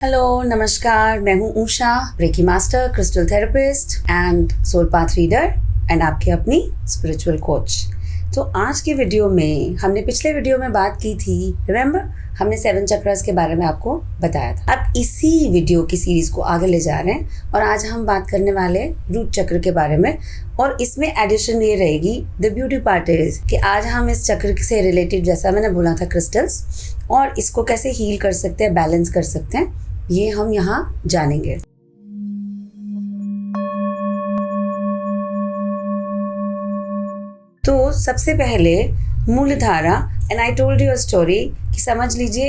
Hello नमस्कार, मैं हूँ Usha, reiki master, crystal therapist and soul path reader and आपकी अपनी स्पिरिचुअल कोच। तो आज की वीडियो में हमने पिछले वीडियो में बात की थी, रिमेंबर, हमने 7 चक्रास के बारे में आपको बताया था। अब इसी वीडियो की सीरीज को आगे ले जा रहे हैं और आज हम बात करने वाले रूट चक्र के बारे में। और इसमें एडिशन ये रहेगी, द ब्यूटी पार्ट इज कि आज हम इस चक्र से रिलेटेड, जैसा मैंने बोला था, क्रिस्टल्स और इसको कैसे हील कर सकते हैं, बैलेंस कर सकते हैं, ये हम यहाँ जानेंगे। तो सबसे पहले Muladhara, and I told you a story कि समझ लीजिए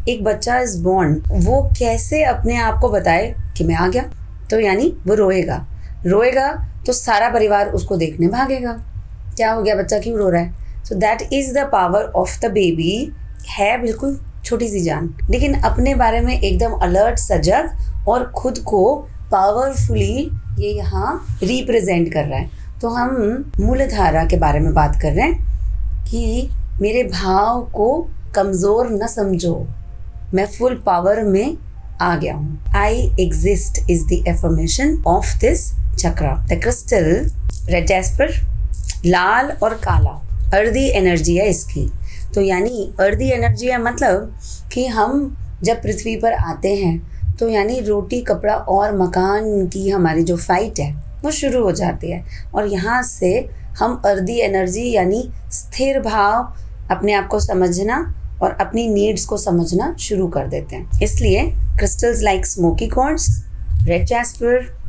एक बच्चा इज बोर्न, वो कैसे अपने आप को बताए कि मैं आ गया। तो यानी वो रोएगा तो सारा परिवार उसको देखने भागेगा, क्या हो गया, बच्चा क्यों रो रहा है। So that is the power of the baby. है बिल्कुल छोटी सी जान, लेकिन अपने बारे में एकदम अलर्ट, सजग और खुद को पावरफुली ये यहाँ रिप्रेजेंट कर रहा है। तो हम मूलधारा के बारे में बात कर रहे हैं कि मेरे भाव को कमज़ोर न समझो, मैं फुल पावर में आ गया हूँ। I exist is the affirmation of this chakra. The crystal red jasper, लाल और काला, अर्दी एनर्जी है इसकी। तो यानी अर्दी एनर्जी है, मतलब कि हम जब पृथ्वी पर आते हैं तो यानी रोटी कपड़ा और मकान की हमारी जो फाइट है वो शुरू हो जाती है। और यहाँ से हम अर्दी एनर्जी यानी स्थिर भाव, अपने आप को समझना और अपनी नीड्स को समझना शुरू कर देते हैं। इसलिए crystals like smoky quartz, red jasper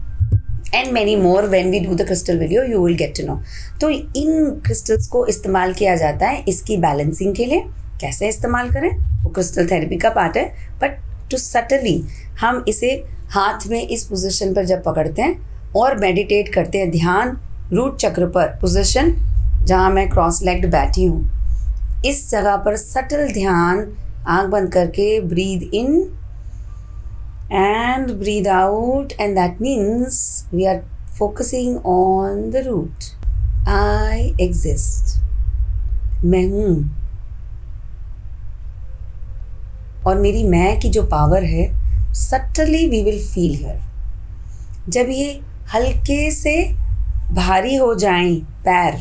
and many more, when we do the crystal video you will get to know. तो इन क्रिस्टल्स को इस्तेमाल किया जाता है इसकी बैलेंसिंग के लिए। कैसे इस्तेमाल करें वो क्रिस्टल थेरेपी का पार्ट है, बट टू सटली हम इसे हाथ में इस पोजीशन पर जब पकड़ते हैं और मेडिटेट करते हैं, ध्यान रूट चक्र पर, पोजीशन जहाँ मैं क्रॉस लेग्ड बैठी हूँ, इस जगह पर सटल ध्यान, आँख बंद करके breathe in and breathe out, and that means we are focusing on the root. I exist. मैं हूँ। और मेरी मैं की जो पावर है, subtly we will feel here. जब ये हल्के से भारी हो जाएं पैर,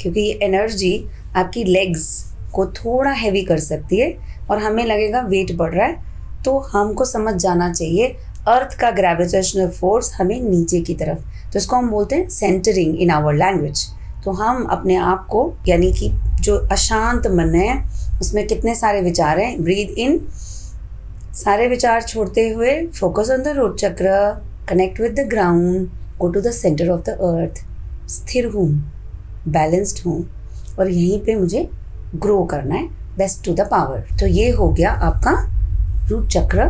क्योंकि ये एनर्जी आपकी लेग्स को थोड़ा हैवी कर सकती है और हमें लगेगा वेट बढ़ रहा है, तो हमको समझ जाना चाहिए अर्थ का ग्रेविटेशनल फोर्स हमें नीचे की तरफ, तो इसको हम बोलते हैं सेंटरिंग इन आवर लैंग्वेज। तो हम अपने आप को, यानी कि जो अशांत मन है उसमें कितने सारे विचार हैं, ब्रीद इन, सारे विचार छोड़ते हुए focus on the root chakra, connect with the ground, go to the centre of the earth. स्थिर हूँ, बैलेंस्ड हूँ और यहीं पे मुझे ग्रो करना है, बेस्ट टू द पावर। तो ये हो गया आपका रूट चक्र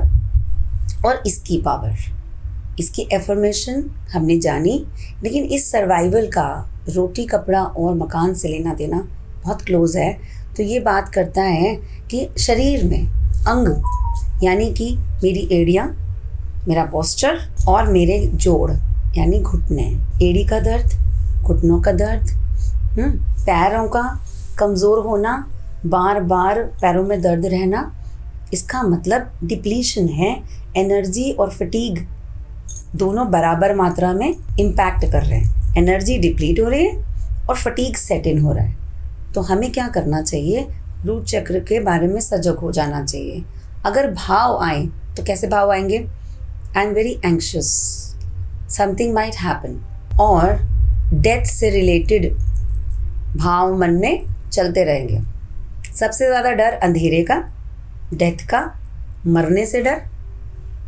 और इसकी पावर, इसकी एफर्मेशन हमने जानी। लेकिन इस सर्वाइवल का रोटी कपड़ा और मकान से लेना देना बहुत क्लोज है। तो ये बात करता है कि शरीर में अंग, यानी कि मेरी एड़ियाँ, मेरा पोस्चर और मेरे जोड़ यानी घुटने, एड़ी का दर्द, घुटनों का दर्द, पैरों का कमज़ोर होना, बार बार पैरों में दर्द रहना, इसका मतलब डिप्लीशन है। एनर्जी और फटीग दोनों बराबर मात्रा में इम्पैक्ट कर रहे हैं। एनर्जी डिप्लीट हो रही है और फटीग सेट इन हो रहा है। तो हमें क्या करना चाहिए, रूट चक्र के बारे में सजग हो जाना चाहिए। अगर भाव आए तो कैसे भाव आएंगे, I am very anxious, something might happen, और डेथ से रिलेटेड भाव मन में चलते रहेंगे। सबसे ज़्यादा डर अंधेरे का, डेथ का, मरने से डर।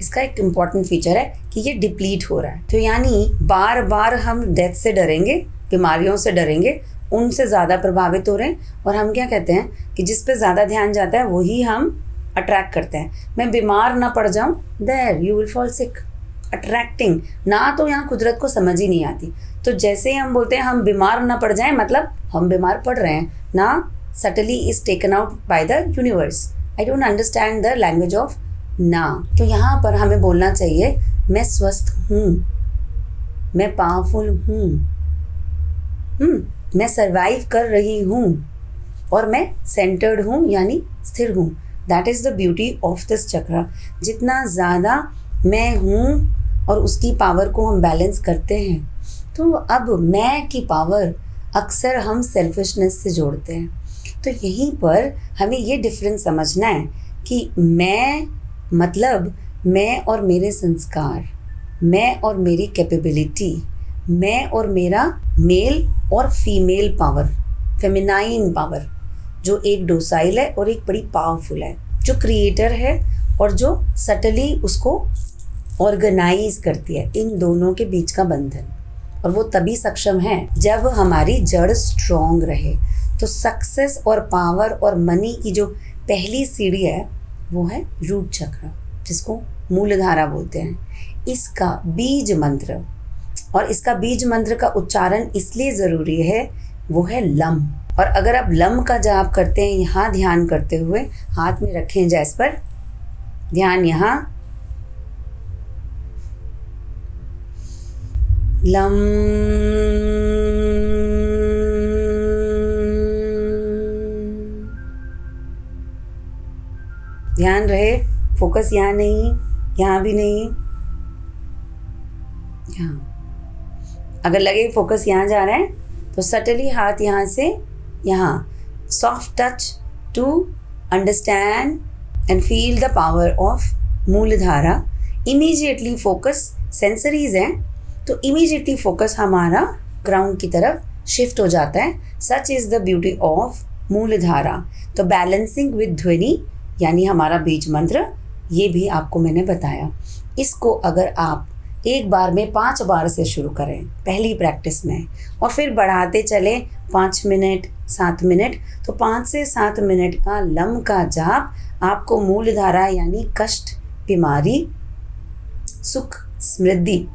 इसका एक इम्पॉर्टेंट फीचर है कि ये डिप्लीट हो रहा है। तो यानी बार बार हम डेथ से डरेंगे, बीमारियों से डरेंगे, उनसे ज़्यादा प्रभावित हो रहे हैं। और हम क्या कहते हैं कि जिस पे ज़्यादा ध्यान जाता है वही हम अट्रैक्ट करते हैं। मैं बीमार ना पड़ जाऊँ, there you will fall sick. Attracting ना, तो यहाँ कुदरत को समझ ही नहीं आती। तो जैसे ही हम बोलते हैं हम बीमार ना पड़ जाएं, मतलब हम बीमार पड़ रहे हैं ना, subtly is taken out by the universe. I don't understand the language of ना। तो यहाँ पर हमें बोलना चाहिए मैं स्वस्थ हूँ, मैं पावरफुल हूँ, मैं सर्वाइव कर रही हूँ और मैं सेंटर्ड हूँ यानी स्थिर हूँ। That is the beauty of this चक्र। जितना ज़्यादा मैं हूँ और उसकी पावर को हम बैलेंस करते हैं, तो अब मैं की पावर अक्सर हम सेल्फिशनेस से जोड़ते हैं। तो यहीं पर हमें ये डिफरेंस समझना है कि मैं मतलब मैं और मेरे संस्कार, मैं और मेरी कैपेबिलिटी, मैं और मेरा मेल और फीमेल पावर, फेमिनाइन पावर, जो एक डोसाइल है और एक बड़ी पावरफुल है, जो क्रिएटर है और जो सटली उसको ऑर्गेनाइज करती है। इन दोनों के बीच का बंधन, और वो तभी सक्षम है जब हमारी जड़ स्ट्रॉन्ग रहे। तो सक्सेस और पावर और मनी की जो पहली सीढ़ी है वो है रूट चक्र, जिसको मूलधारा बोलते हैं। इसका बीज मंत्र, और इसका बीज मंत्र का उच्चारण इसलिए ज़रूरी है, वो है लम। और अगर आप लम का जाप करते हैं यहाँ ध्यान करते हुए, हाथ में रखें जैस पर, ध्यान यहाँ, लम, ध्यान रहे, फोकस यहाँ नहीं, यहाँ भी नहीं, यहाँ। अगर लगे फोकस यहाँ जा रहा है तो सटली हाथ यहाँ से यहाँ, soft touch to understand and feel the power of Muladhara. Immediately focus, sensories हैं तो इमीडिएटली फोकस हमारा ग्राउंड की तरफ शिफ्ट हो जाता है। Such is the beauty of Muladhara. तो बैलेंसिंग विद ध्वनि यानी हमारा बीज मंत्र, ये भी आपको मैंने बताया। इसको अगर आप एक बार में 5 बार से शुरू करें पहली प्रैक्टिस में, और फिर बढ़ाते चलें 5 मिनट 7 मिनट, तो 5 से 7 मिनट का लम का जाप आपको मूलधारा यानी कष्ट, बीमारी, सुख, समृद्धि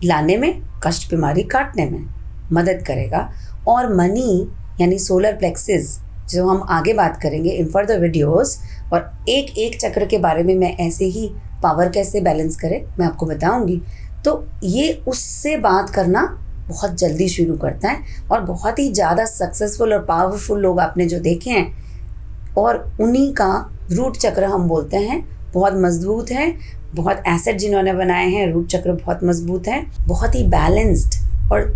लाने में, कष्ट बीमारी काटने में मदद करेगा। और मनी यानी सोलर प्लेक्सिस, जो हम आगे बात करेंगे इन फर्दर वीडियोस, और एक एक चक्र के बारे में मैं ऐसे ही पावर कैसे बैलेंस करें मैं आपको बताऊंगी। तो ये उससे बात करना बहुत जल्दी शुरू करता है, और बहुत ही ज़्यादा सक्सेसफुल और पावरफुल लोग आपने जो देखे हैं, और उन्हीं का रूट चक्र हम बोलते हैं बहुत मजबूत है। बहुत एसेट जिन्होंने बनाए हैं, रूट चक्र बहुत मजबूत है, बहुत ही बैलेंस्ड, और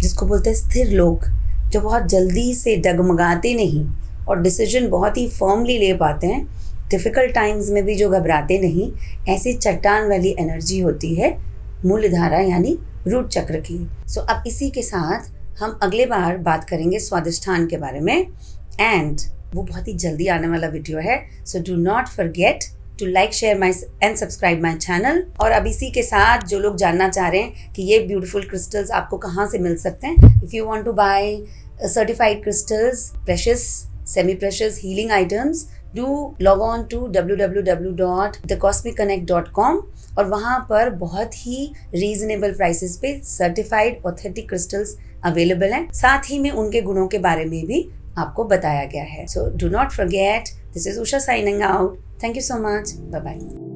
जिसको बोलते हैं स्थिर लोग, जो बहुत जल्दी से डगमगाते नहीं और डिसीजन बहुत ही फर्मली ले पाते हैं, डिफ़िकल्ट टाइम्स में भी जो घबराते नहीं, ऐसी चट्टान वाली एनर्जी होती है मूलधारा यानी रूट चक्र की। सो अब इसी के साथ हम अगले बार बात करेंगे स्वादिष्ठान के बारे में, एंड वो बहुत ही जल्दी आने वाला वीडियो है। So do not forget to like, share my and subscribe my channel. और अब इसी के साथ जो लोग जानना चाह रहे हैं कि ये ब्यूटीफुल क्रिस्टल्स आपको कहाँ से मिल सकते हैं, if you want to buy certified crystals, precious, semi precious healing items, do log on to www.thecosmicconnect.com, और वहाँ पर बहुत ही रीजनेबल प्राइसेस पे सर्टिफाइड ऑथेंटिक क्रिस्टल्स अवेलेबल हैं। साथ ही में उनके गुणों के बारे में भी आपको बताया गया है। So do not forget, this is Usha signing out. Thank you so much, bye bye.